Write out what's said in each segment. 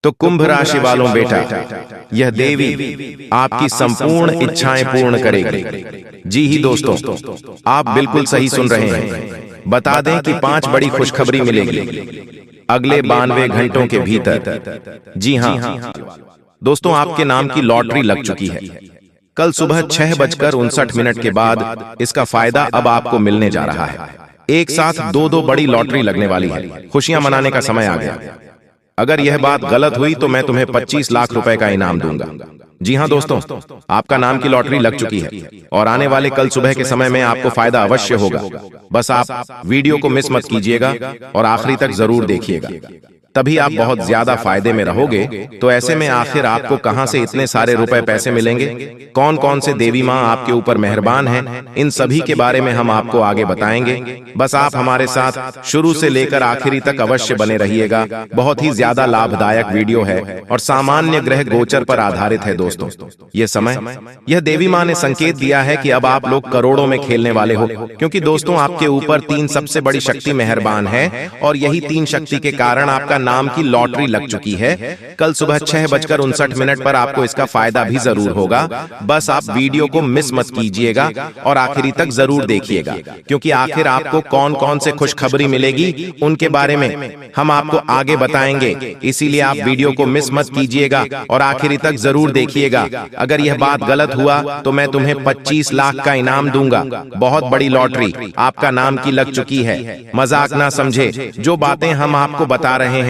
तो कुंभ राशि वालों बेटा, यह देवी आपकी संपूर्ण इच्छाएं पूर्ण करेगी। जी ही दोस्तों, आप बिल्कुल सही सुन रहे हैं। बता दें कि 5 बड़ी खुशखबरी मिलेगी अगले 92 घंटों के भीतर। जी हाँ दोस्तों, आपके नाम की लॉटरी लग चुकी है। कल सुबह 6:59 के बाद इसका फायदा अब आपको मिलने जा रहा है। एक साथ दो बड़ी लॉटरी लगने वाली है। खुशियां मनाने का समय आ गया। अगर यह बात गलत हुई तो मैं तुम्हें 25 लाख रुपए का इनाम दूंगा। जी हां दोस्तों, आपका नाम की लॉटरी लग चुकी है और आने वाले कल सुबह के समय में आपको फायदा अवश्य होगा। बस आप वीडियो को मिस मत कीजिएगा और आखिरी तक जरूर देखिएगा, तभी आप बहुत ज्यादा फायदे में रहोगे। तो ऐसे में आखिर आपको कहां से इतने सारे रुपए पैसे मिलेंगे, कौन कौन से देवी मां आपके ऊपर मेहरबान हैं, इन सभी के बारे में हम आपको आगे बताएंगे। बस आप हमारे साथ शुरू से लेकर आखिरी तक अवश्य बने रहिएगा। बहुत ही ज्यादा लाभदायक वीडियो है और सामान्य ग्रह गोचर पर आधारित है। दोस्तों, यह समय, यह देवी मां ने संकेत दिया है कि अब आप लोग करोड़ों में खेलने वाले हो, क्योंकि दोस्तों आपके ऊपर 3 सबसे बड़ी शक्ति मेहरबान है और यही 3 शक्ति के कारण आपका नाम की लॉटरी लग चुकी है। कल सुबह 6:59 पर आपको इसका फायदा भी जरूर होगा। बस आप वीडियो को मिस मत कीजिएगा और आखिरी तक जरूर देखिएगा, क्योंकि आखिर आपको कौन कौन से खुशखबरी मिलेगी उनके बारे में हम आपको आगे बताएंगे। इसीलिए आप वीडियो को मिस मत कीजिएगा और आखिरी तक जरूर देखिएगा। अगर यह बात गलत हुआ तो मैं तुम्हें 25 लाख का इनाम दूंगा। बहुत बड़ी लॉटरी आपका नाम की लग चुकी है। मजाक ना समझे, जो बातें हम आपको बता रहे हैं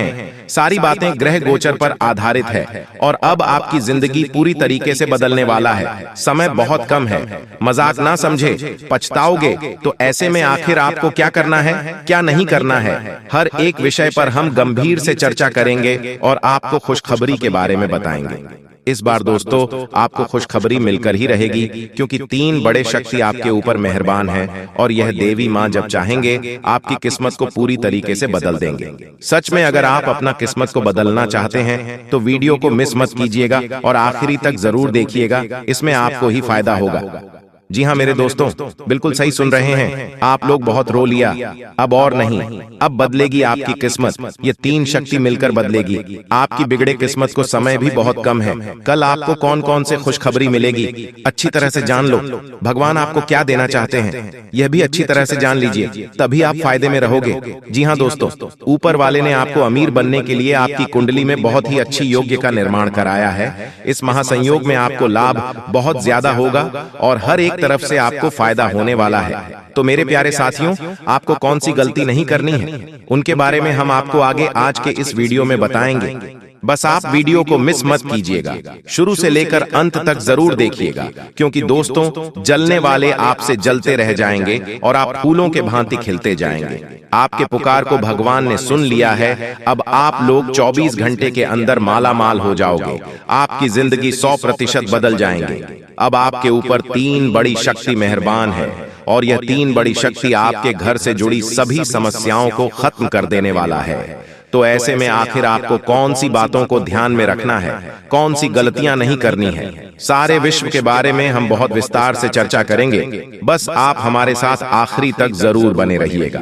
सारी बातें ग्रह गोचर पर आधारित है और अब आपकी जिंदगी पूरी तरीके से बदलने वाला है। समय बहुत कम है, मजाक ना समझे, पछताओगे। तो ऐसे में आखिर आपको क्या करना है, क्या नहीं करना है, हर एक विषय पर हम गंभीर से चर्चा करेंगे और आपको खुशखबरी के बारे में बताएंगे। इस बार दोस्तों आपको खुशखबरी मिलकर ही रहेगी, क्योंकि 3 बड़े शक्ति आपके ऊपर मेहरबान हैं और यह देवी मां जब चाहेंगे आपकी किस्मत को पूरी तरीके से बदल देंगे। सच में अगर आप अपना किस्मत को बदलना चाहते हैं तो वीडियो को मिस मत कीजिएगा और आखिरी तक जरूर देखिएगा, इसमें आपको ही फायदा होगा। जी हाँ मेरे दोस्तों, बिल्कुल सही सुन रहे हैं। आप लोग बहुत रो लिया, अब और नहीं, अब बदलेगी आपकी किस्मत। ये 3 शक्ति मिलकर बदलेगी आपकी बिगड़े किस्मत को। समय भी बहुत कम है। कल आपको कौन कौन से खुशखबरी मिलेगी अच्छी तरह से जान लो। भगवान आपको क्या देना चाहते हैं यह भी अच्छी तरह से जान लीजिए, तभी आप फायदे में रहोगे। जी हाँ दोस्तों, ऊपर वाले ने आपको अमीर बनने के लिए आपकी कुंडली में बहुत ही अच्छी योग्य का निर्माण कराया है। इस महासंयोग में आपको लाभ बहुत ज्यादा होगा और हर एक तरफ से आपको फायदा होने वाला है। तो मेरे प्यारे साथियों, आपको कौन सी गलती नहीं करनी है उनके बारे में हम आपको आगे आज के इस वीडियो में बताएंगे। बस आप वीडियो को मिस मत कीजिएगा, शुरू से लेकर अंत तक जरूर देखिएगा, क्योंकि दोस्तों जलने वाले आपसे जलते रह जाएंगे और आप फूलों के भांति खिलते जाएंगे। आपके पुकार को भगवान ने सुन लिया है। अब आप लोग 24 घंटे के अंदर माला माल हो जाओगे। आपकी जिंदगी 100% बदल जाएंगे। अब आपके ऊपर 3 बड़ी शक्ति मेहरबान है और यह 3 बड़ी शक्ति आपके घर से जुड़ी सभी समस्याओं को खत्म कर देने वाला है। तो ऐसे में आखिर आपको कौन सी बातों को ध्यान में रखना है, कौन सी गलतियां नहीं करनी है, सारे विश्व के बारे में हम बहुत विस्तार से चर्चा करेंगे। बस आप हमारे साथ आखिरी तक जरूर बने रहिएगा।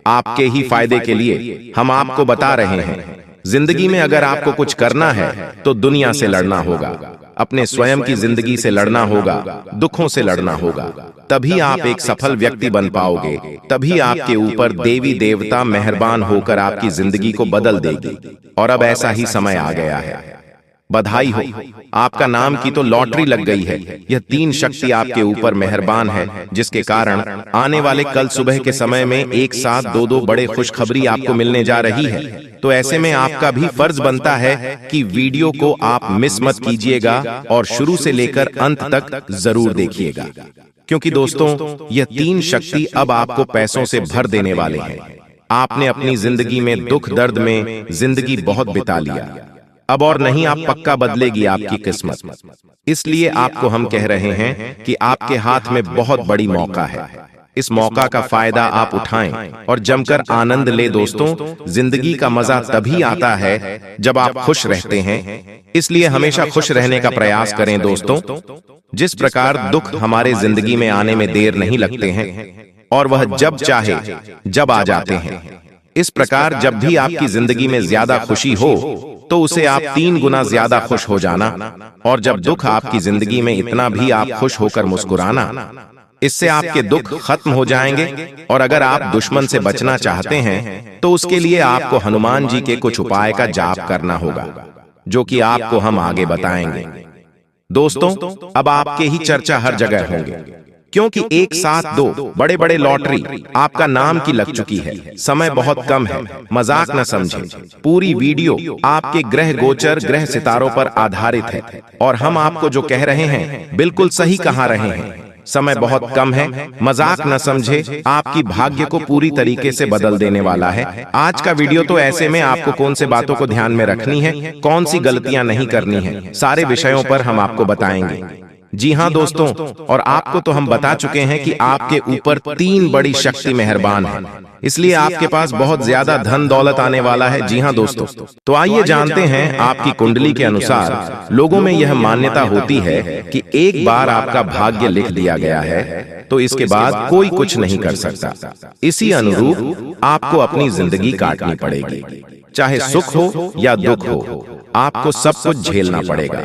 आपके ही फायदे के लिए हम आपको बता रहे हैं। जिंदगी में अगर आपको कुछ करना है तो दुनिया से लड़ना होगा, अपने स्वयं की जिंदगी से लड़ना होगा, दुखों से लड़ना होगा, तभी आप एक सफल व्यक्ति बन पाओगे। तभी आपके ऊपर देवी देवता मेहरबान होकर आपकी जिंदगी को बदल देगी। और अब ऐसा ही समय आ गया है। बधाई हो, आपका नाम की तो लॉटरी लग गई है। यह 3 शक्ति आपके ऊपर मेहरबान है, जिसके कारण आने वाले कल सुबह के समय में एक साथ 2 बड़े खुशखबरी आपको मिलने जा रही है। तो ऐसे में आपका भी फर्ज बनता है कि वीडियो को आप मिस मत कीजिएगा और शुरू से लेकर अंत तक जरूर देखिएगा, क्योंकि दोस्तों यह 3 शक्ति अब आपको पैसों से भर देने वाले हैं। आपने अपनी जिंदगी में दुख दर्द में जिंदगी बहुत बिता लिया, अब और नहीं, आप पक्का बदलेगी आपकी किस्मत। इसलिए आपको हम कह रहे हैं कि आपके हाथ में बहुत बड़ी मौका है। इस मौका का फायदा आप उठाएं और जमकर आनंद ले। दोस्तों, जिंदगी का मजा तभी आता है जब आप खुश रहते हैं। इसलिए हमेशा खुश रहने का प्रयास करें। दोस्तों, जिस प्रकार दुख हमारे जिंदगी में आने में देर नहीं लगते हैं और वह जब चाहे जब आ जाते हैं, इस प्रकार जब भी आपकी जिंदगी में ज्यादा खुशी हो तो उसे आप 3 गुना ज्यादा खुश हो जाना, और जब दुख आपकी जिंदगी में इतना भी आप खुश होकर मुस्कुराना। इससे आपके दुख खत्म हो जाएंगे। और अगर आप दुश्मन से बचना चाहते हैं तो उसके लिए आपको हनुमान जी के कुछ उपाय का जाप करना होगा, जो कि आपको हम आगे बताएंगे। दोस्तों, अब आपके ही चर्चा हर जगह होंगे, क्योंकि एक साथ 2 बड़े बड़े लॉटरी आपका नाम की लग चुकी है। समय बहुत कम है, मजाक न समझें। पूरी वीडियो आपके ग्रह गोचर ग्रह सितारों पर आधारित है, और हम आपको जो कह रहे हैं बिल्कुल सही कहा रहे हैं। समय बहुत कम है, मजाक न समझे। आपकी भाग्य को पूरी तरीके से बदल देने वाला है आज का वीडियो। तो ऐसे में आपको कौन से बातों को ध्यान में रखनी है, कौन सी गलतियां नहीं करनी है, सारे विषयों पर हम आपको बताएंगे। जी हाँ दोस्तों, और आपको तो हम बता चुके हैं कि आपके ऊपर 3 बड़ी शक्ति मेहरबान है, इसलिए आपके पास बहुत ज्यादा धन दौलत आने वाला है। जी हाँ दोस्तों, तो आइए जानते हैं। आपकी कुंडली के अनुसार लोगों में यह मान्यता होती है कि एक बार आपका भाग्य लिख दिया गया है तो इसके बाद कोई कुछ नहीं कर सकता। इसी अनुरूप आपको अपनी जिंदगी काटनी पड़ेगी, चाहे सुख हो या दुख हो, आपको सब कुछ झेलना पड़ेगा।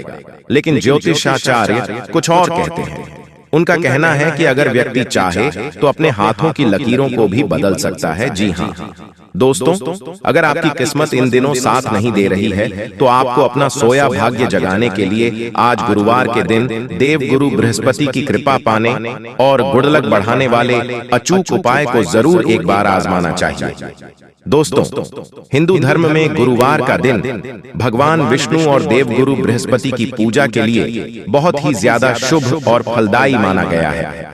लेकिन ज्योतिषाचार्य कुछ और कहते हैं। उनका कहना है कि अगर व्यक्ति चाहे तो अपने हाथों की लकीरों को भी बदल सकता है। जी हाँ दोस्तों, अगर आपकी किस्मत इन दिनों साथ नहीं दे रही है तो आपको अपना सोया भाग्य जगाने के लिए आज गुरुवार के दिन देव गुरु बृहस्पति की कृपा पाने और गुडलक बढ़ाने वाले अचूक उपाय को जरूर एक बार आजमाना चाहिए। दोस्तों, हिंदू धर्म में गुरुवार का दिन भगवान विष्णु और देवगुरु बृहस्पति की पूजा के लिए बहुत ही ज्यादा शुभ और फलदायी माना गया है।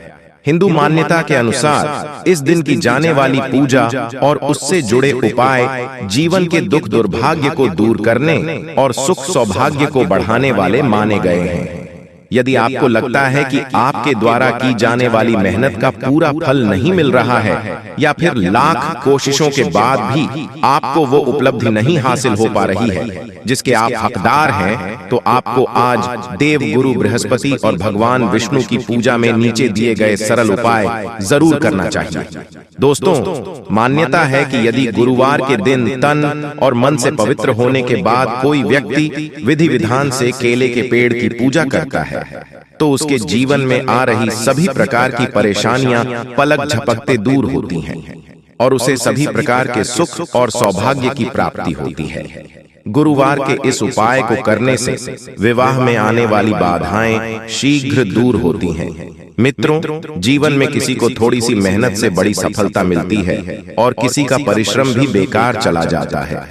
हिंदू मान्यता के अनुसार इस दिन की जाने वाली पूजा और उससे जुड़े उपाय जीवन के दुख दुर्भाग्य को दूर करने और सुख सौभाग्य को बढ़ाने वाले माने गए हैं। यदि आपको लगता है कि आपके द्वारा की जाने वाली मेहनत का पूरा फल नहीं मिल रहा है, या फिर लाख कोशिशों के बाद भी आपको वो उपलब्धि नहीं हासिल हो पा रही है जिसके आप हकदार हैं, तो आपको आज देव गुरु बृहस्पति और भगवान विष्णु की पूजा में नीचे दिए गए सरल उपाय जरूर करना चाहिए। दोस्तों, मान्यता है कि यदि गुरुवार के दिन तन और मन से पवित्र होने के बाद कोई व्यक्ति विधि विधान से केले के पेड़ की पूजा करता है तो उसके जीवन में आ रही सभी प्रकार की परेशानियां पलक झपकते दूर होती हैं और उसे सभी प्रकार के सुख और सौभाग्य की प्राप्ति होती है। गुरुवार के इस उपाय को करने से विवाह में आने वाली बाधाएं शीघ्र दूर होती हैं। मित्रों, जीवन में किसी को थोड़ी सी मेहनत से बड़ी सफलता मिलती है और किसी का परिश्रम भी बेकार चला जाता है।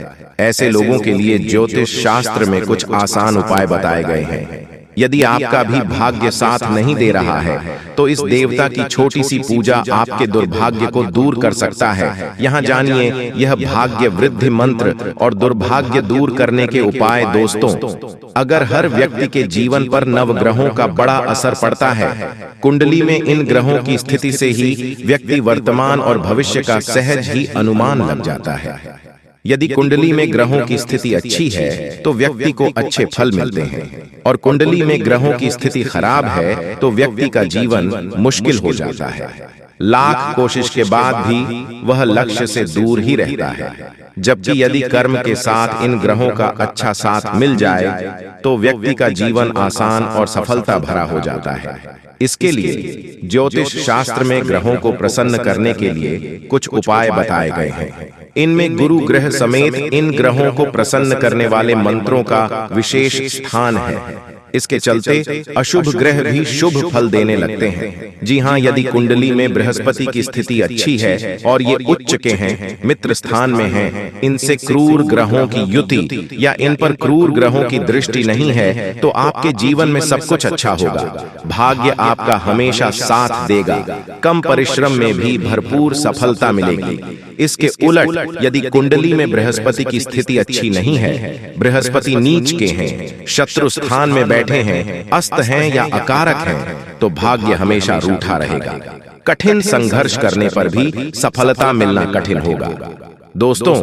ऐसे लोगों के लिए ज्योतिष शास्त्र में कुछ आसान उपाय बताए गए हैं। यदि आपका भी भाग्य साथ नहीं दे रहा है तो इस देवता की छोटी सी पूजा आपके दुर्भाग्य को दूर कर सकता है। यहाँ जानिए यह भाग्य वृद्धि मंत्र और दुर्भाग्य दूर करने के उपाय। दोस्तों, अगर हर व्यक्ति के जीवन पर नवग्रहों का बड़ा असर पड़ता है, कुंडली में इन ग्रहों की स्थिति से ही व्यक्ति वर्तमान और भविष्य का सहज ही अनुमान लग जाता है। यदि कुंडली में ग्रहों की स्थिति अच्छी है तो व्यक्ति को अच्छे फल मिलते हैं, और कुंडली में ग्रहों की स्थिति खराब है तो व्यक्ति का जीवन मुश्किल हो जाता है। लाख कोशिश के बाद भी वह लक्ष्य से दूर ही रहता है। जबकि यदि कर्म के साथ इन ग्रहों का अच्छा साथ मिल जाए तो व्यक्ति का जीवन आसान और सफलता भरा हो जाता है। इसके लिए ज्योतिष शास्त्र में ग्रहों को प्रसन्न करने के लिए कुछ उपाय बताए गए हैं। इनमें गुरु ग्रह समेत इन ग्रहों को प्रसन्न करने वाले मंत्रों का विशेष स्थान है। इसके चलते अशुभ ग्रह भी शुभ फल देने लगते हैं। जी हाँ, यदि कुंडली में बृहस्पति की स्थिति अच्छी है और ये उच्च के हैं, मित्र स्थान में हैं, इनसे क्रूर ग्रहों की युति या इन पर क्रूर ग्रहों की दृष्टि नहीं है तो आपके जीवन में सब कुछ अच्छा होगा। भाग्य आपका हमेशा साथ देगा, कम परिश्रम में भी भरपूर सफलता मिलेगी। इसके उलट यदि कुंडली में बृहस्पति की स्थिति अच्छी नहीं है, बृहस्पति नीच के हैं, शत्रु स्थान में बैठे हैं, अस्त हैं या अकारक हैं, तो भाग्य हमेशा रूठा रहेगा। कठिन संघर्ष करने पर भी सफलता मिलना कठिन होगा। दोस्तों,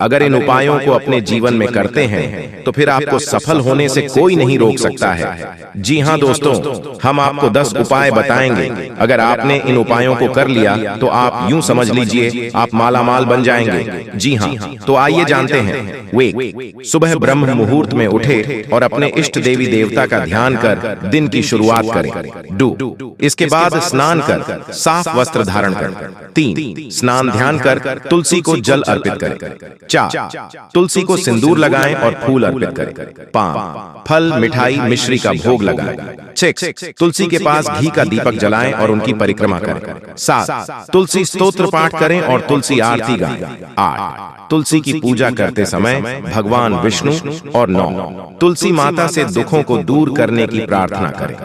अगर इन उपायों को अपने जीवन में करते हैं तो फिर आपको सफल होने से कोई नहीं रोक सकता है। जी हाँ दोस्तों, हम आपको 10 उपाय बताएंगे। अगर आपने इन उपायों को कर लिया तो आप यूं समझ लीजिए आप मालामाल बन जाएंगे। जी हाँ, तो आइए जानते हैं। वे सुबह ब्रह्म मुहूर्त में उठे और अपने इष्ट देवी देवता का ध्यान कर दिन की शुरुआत करें। डू इसके बाद स्नान कर साफ वस्त्र धारण कर। 3 स्नान ध्यान कर तुलसी को जल अर्पित करें। 4 तुलसी को सिंदूर लगाएं और फूल अर्पित करें। 5 फल मिठाई मिश्री का भोग लगाएं। 6 तुलसी के पास घी का दीपक जलाएं और उनकी परिक्रमा करें। 7 तुलसी स्तोत्र पाठ करें और तुलसी आरती गाएं। 8 तुलसी की पूजा करते समय भगवान विष्णु और 9 तुलसी माता से दुखों को दूर करने की प्रार्थना करें।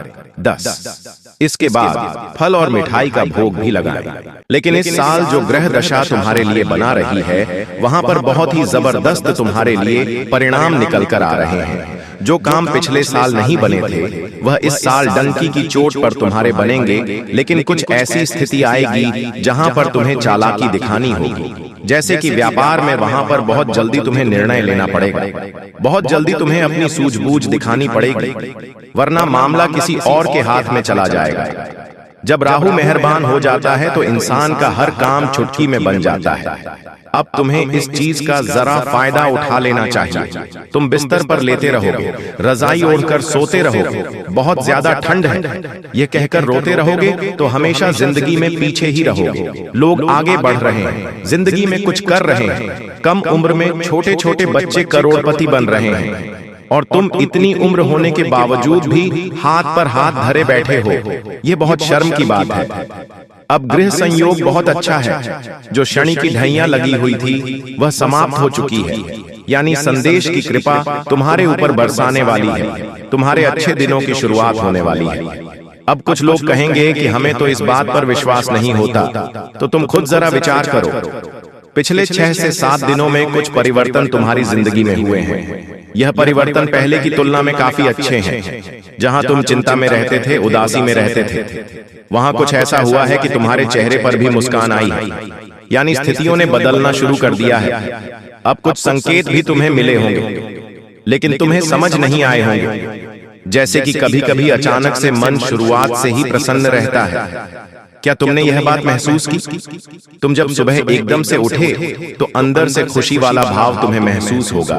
10 इसके बाद फल और मिठाई का भोग भी लगाएं। लेकिन इस साल जो ग्रह दशा तुम्हारे लिए बना रही है वहां पर बहुत ही जबरदस्त तुम्हारे लिए परिणाम निकल कर आ रहे हैं। जो काम पिछले साल नहीं बने थे वह इस साल डंकी की चोट पर तुम्हारे बनेंगे। लेकिन कुछ ऐसी स्थिति आएगी जहां पर तुम्हें चालाकी दिखानी होगी। जैसे कि व्यापार में वहां पर बहुत जल्दी तुम्हें निर्णय लेना पड़ेगा। बहुत जल्दी तुम्हें अपनी सूझबूझ दिखानी पड़ेगी, वरना मामला किसी और के हाथ में चला जाएगा। जब राहु मेहरबान हो जाता है तो इंसान का हर काम चुटकी में बन जाता है। अब तुम्हें इस चीज का जरा फायदा उठा लेना चाहिए। तुम बिस्तर पर लेटे रहोगे, रजाई ओढ़कर सोते रहोगे, बहुत ज्यादा ठंड है ये कहकर रोते रहोगे तो हमेशा जिंदगी में पीछे ही रहोगे। लोग आगे बढ़ रहे हैं, जिंदगी में कुछ कर रहे हैं। कम उम्र में छोटे छोटे बच्चे करोड़पति बन रहे हैं और तुम इतनी उम्र होने के बावजूद भी हाथ पर हाथ धरे बैठे हो। ये बहुत शर्म की बात है। अब गृह संयोग बहुत अच्छा है। जो शनि की ढैया लगी हुई थी वह समाप्त हो चुकी है, यानी संदेश की कृपा तुम्हारे ऊपर बरसाने वाली है। तुम्हारे अच्छे दिनों की शुरुआत होने वाली है। अब कुछ लोग कहेंगे कि हमें तो इस बात पर विश्वास नहीं होता, तो तुम खुद जरा विचार करो। पिछले 6 से 7 दिनों में कुछ परिवर्तन तुम्हारी जिंदगी में हुए हैं। यह परिवर्तन पहले की तुलना में काफी अच्छे हैं। जहां तुम चिंता में रहते थे, उदासी में रहते थे, वहां कुछ ऐसा हुआ है कि तुम्हारे चेहरे पर भी मुस्कान आई है। यानी स्थितियों ने बदलना शुरू कर दिया है। अब कुछ संकेत भी तुम्हें मिले होंगे लेकिन तुम्हें समझ नहीं आए होंगे। जैसे कि कभी कभी अचानक से मन शुरुआत से ही प्रसन्न रहता है। क्या तुमने यह बात महसूस की? तुम जब सुबह एकदम से उठे तो अंदर से खुशी वाला भाव तुम्हें महसूस होगा।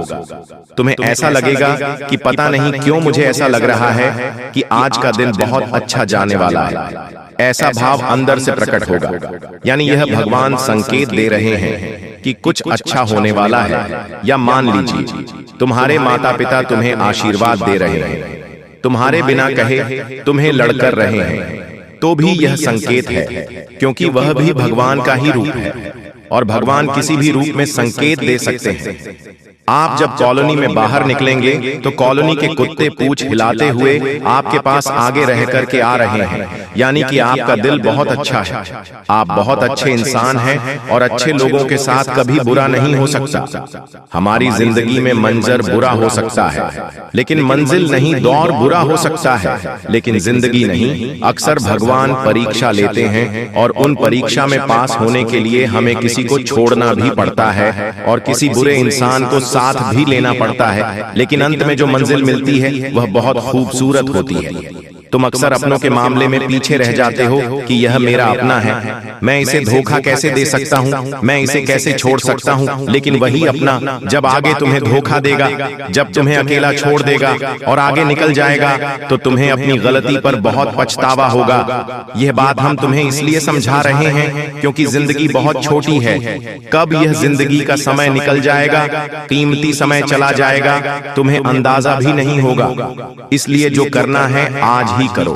तुम्हें ऐसा लगेगा कि पता नहीं क्यों मुझे ऐसा लग रहा है कि आज का दिन बहुत अच्छा जाने वाला है। ऐसा भाव अंदर से प्रकट होगा। यानी यह भगवान संकेत दे रहे हैं कि कुछ अच्छा होने वाला है। या मान लीजिए तुम्हारे माता पिता तुम्हें आशीर्वाद दे रहे हैं, तुम्हारे बिना कहे तुम्हें लड़कर रहे हैं, तो भी यह संकेत है, क्योंकि वह भी भगवान का ही रूप है और भगवान किसी भी रूप में संकेत दे सकते हैं। आप जब कॉलोनी में बाहर निकलेंगे तो कॉलोनी के कुत्ते पूंछ हिलाते हुए आपके पास आगे रह करके आ रहे हैं, यानी कि आपका दिल बहुत अच्छा है। आप बहुत अच्छे इंसान हैं और अच्छे लोगों के साथ कभी बुरा नहीं हो सकता। हमारी जिंदगी में मंजर बुरा हो सकता है लेकिन मंजिल नहीं, दौर बुरा हो सकता है लेकिन जिंदगी नहीं। अक्सर भगवान परीक्षा लेते हैं और उन परीक्षा में पास होने के लिए हमें किसी को छोड़ना भी पड़ता है और किसी बुरे इंसान को साथ भी लेना पड़ता है, लेकिन अंत में जो मंजिल मिलती है वह बहुत खूबसूरत होती है। तुम अक्सर अपनों के मामले में पीछे रह जाते हो कि यह मेरा अपना है, मैं इसे धोखा कैसे दे सकता हूँ, मैं इसे कैसे छोड़ सकता हूँ। लेकिन वही अपना जब आगे तुम्हें धोखा देगा, जब तुम्हें अकेला छोड़ देगा और आगे निकल जाएगा तो तुम्हें अपनी गलती पर बहुत पछतावा होगा। यह बात हम तुम्हें इसलिए समझा रहे हैं क्योंकि जिंदगी बहुत छोटी है। कब यह जिंदगी का समय निकल जाएगा, कीमती समय चला जाएगा, तुम्हें अंदाजा भी नहीं होगा। इसलिए जो करना है आज ही करो।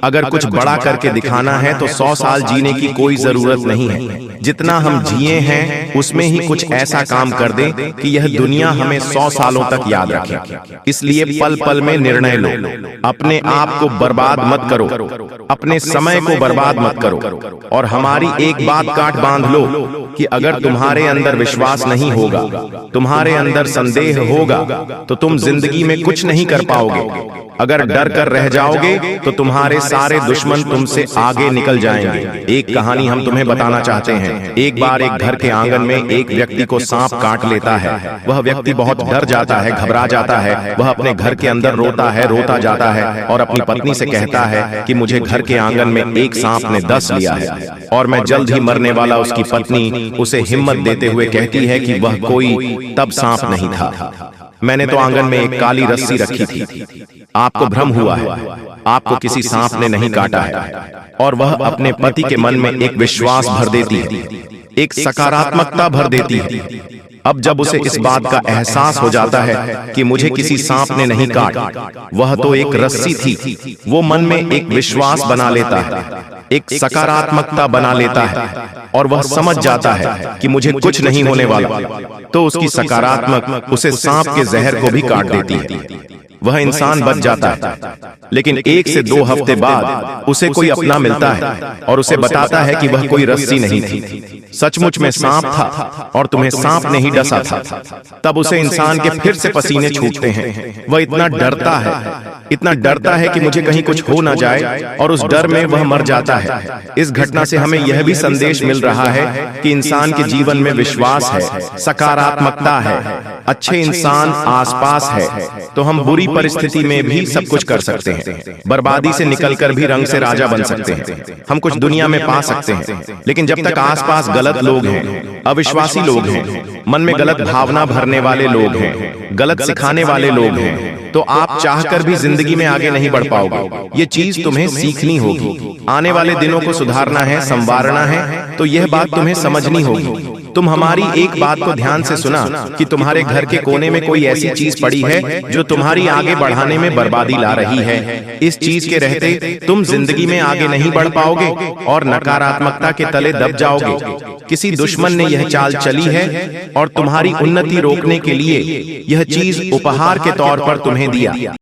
अगर कुछ बड़ा करके दिखाना है तो 100 साल जीने की कोई जरूरत नहीं है। जितना हम जिए हैं उसमें ही कुछ ऐसा काम कर दें कि यह दुनिया हमें 100 सालों तक याद रखे। इसलिए पल पल में निर्णय लो। अपने आप को बर्बाद मत करो, अपने समय को बर्बाद मत करो। और हमारी एक बात काट बांध लो कि अगर तुम्हारे अंदर विश्वास नहीं होगा, तुम्हारे अंदर संदेह होगा, तो तुम जिंदगी में कुछ नहीं कर पाओगे। अगर डर कर रह जाओगे तो तुम्हारे सारे दुश्मन तुमसे आगे निकल जाएंगे। एक कहानी हम तुम्हें बताना चाहते हैं। एक बार एक घर के आंगन में एक व्यक्ति को सांप काट लेता है। वह व्यक्ति बहुत डर जाता है, घबरा जाता है। वह अपने घर के अंदर रोता जाता है और अपनी पत्नी से कहता है कि मुझे घर के आंगन में एक सांप ने डस लिया है और मैं जल्द ही मरने वाला। उसकी पत्नी उसे हिम्मत देते हुए कहती है कि वह कोई तब सांप नहीं था, मैंने तो आंगन में एक काली रस्सी रखी थी। आपको भ्रम हुआ है, आपको किसी सांप ने नहीं काटा है। और वह अपने पति के मन में एक विश्वास भर देती है, एक सकारात्मकता भर देती है। अब जब उसे इस बात का एहसास हो जाता है कि मुझे किसी सांप ने नहीं काटा, वह तो एक रस्सी थी, वो मन में एक विश्वास बना लेता है, एक सकारात्मकता बना लेता है और वह समझ जाता है कि मुझे कुछ नहीं होने वाला। तो उसकी सकारात्मक उसे सांप के जहर को भी काट देती है। वह इंसान बच जाता है। लेकिन 1 से 2 हफ्ते बाद उसे कोई अपना मिलता है और उसे बताता है कि वह कोई रस्सी नहीं थी, सचमुच में सांप था और तुम्हें सांप ने ही डसा था। तब उसे इंसान के फिर से पसीने छूटते हैं। वह इतना डरता है कि मुझे कहीं कुछ हो ना जाए और उस डर में वह मर जाता है। इस घटना से हमें यह भी संदेश मिल रहा है कि इंसान के जीवन में विश्वास है, सकारात्मकता है, अच्छे इंसान आसपास है तो हम बुरी परिस्थिति में भी सब कुछ कर सकते हैं। बर्बादी से निकलकर भी रंग से राजा बन सकते हैं। हम कुछ दुनिया में पा सकते हैं। लेकिन जब तक आसपास गलत लोग हैं, अविश्वासी लोग हैं, मन में गलत भावना भरने वाले लोग हैं, गलत सिखाने वाले लोग हैं, तो आप चाहकर भी जिंदगी में आगे नहीं बढ़ पाओगे। ये चीज तुम्हें सीखनी होगी। आने वाले दिनों को सुधारना है, संवारना है, तो यह बात तुम्हें समझनी होगी। तुम हमारी एक बात को ध्यान से सुना कि तुम्हारे घर के कोने में कोई ऐसी चीज पड़ी है जो तुम्हारी आगे बढ़ाने में बर्बादी ला रही है। इस चीज के रहते तुम जिंदगी में आगे नहीं बढ़ पाओगे और नकारात्मकता के तले दब जाओगे। किसी दुश्मन ने यह चाल चली है और तुम्हारी उन्नति रोकने के लिए यह चीज उपहार के तौर पर तुम्हें दिया।